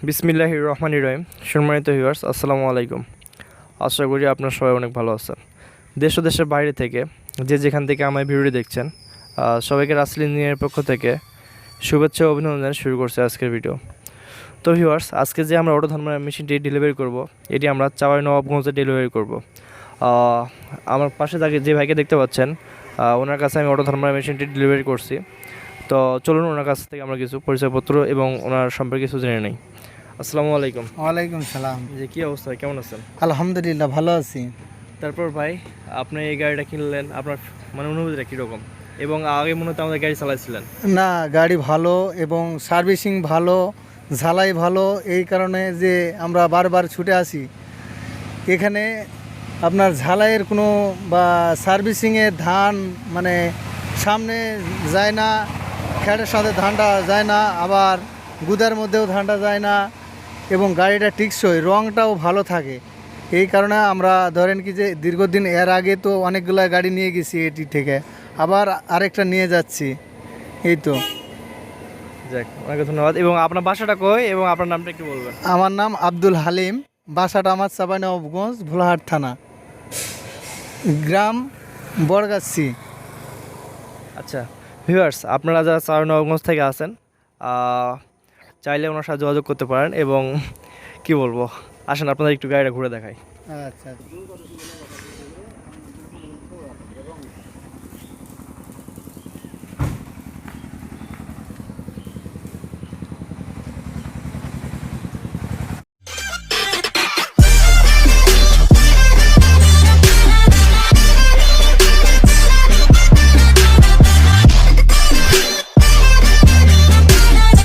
বিসমিল্লাহির রহমানির রহিম। সম্মানিত ভিউয়ার্স, আসসালামু আলাইকুম। আশা করি আপনারা সবাই অনেক ভালো আছেন। দেশ ও দেশের বাইরে থেকে যে যেখান থেকে আমার ভিডিওটি দেখছেন, সবাইকে রাসেল ইঞ্জিনিয়ারের পক্ষ থেকে শুভেচ্ছা ও অভিনন্দন শুরু করছে আজকের ভিডিও। তো ভিউয়ার্স, আজকে যে আমরা অটো থার্মাল মেশিনটি ডেলিভারি করব, এটি আমরা চাওয়াই নবাবগঞ্জে ডেলিভারি করব। আমার পাশে যে ভাইকে দেখতে পাচ্ছেন, ওনার কাছে আমি অটো থার্মাল মেশিনটি ডেলিভারি করছি। তো চলুন ওনার কাছ থেকে আমরা কিছু পরিচয়পত্র এবং ওনার সম্পর্কে কিছু জেনে নিই। আসসালামু আলাইকুম। ওয়ালাইকুম সালাম। যে কী অবস্থা, কেমন আছেন? আলহামদুলিল্লাহ, ভালো আছি। তারপর ভাই, আপনি এই গাড়িটা কিনলেন, আপনার মানে অনুভূতিটা কীরকম? এবং আগে মনে হতো আমাদের গাড়ি চালাইছিলেন। না, গাড়ি ভালো এবং সার্ভিসিং ভালো, ঝালাই ভালো, এই কারণে যে আমরা বারবার ছুটে আসি এখানে। আপনার ঝালাইয়ের কোনো বা সার্ভিসিংয়ের ধান মানে সামনে যায় না, খ্যাটের সাথে ধানটা যায় না, আবার গুদার মধ্যেও ধানটা যায় না, এবং গাড়িটা টিকসই, রঙটাও ভালো থাকে। এই কারণে আমরা ধরেন কি যে দীর্ঘদিন এর আগে তো অনেকগুলো গাড়ি নিয়ে গেছি এটি থেকে, আবার আরেকটা নিয়ে যাচ্ছি, এই তো। যাক, অনেক ধন্যবাদ। এবং আপনার বাসাটা কই এবং আপনার নামটা একটু বলবেন? আমার নাম আব্দুল হালিম, বাসাটা আমার চাঁপাইনবাবগঞ্জ, ভোলাহাট থানা, গ্রাম বড়গাছি। আচ্ছা ভিউয়ার্স, আপনারা যারা চাঁপাইনবাবগঞ্জ থেকে আছেন, চাইলে ওনার সাথে যোগাযোগ করতে পারেন। এবং কি বলবো, আসেন আপনাদের একটু গাড়িটা ঘুরে দেখাই। আচ্ছা।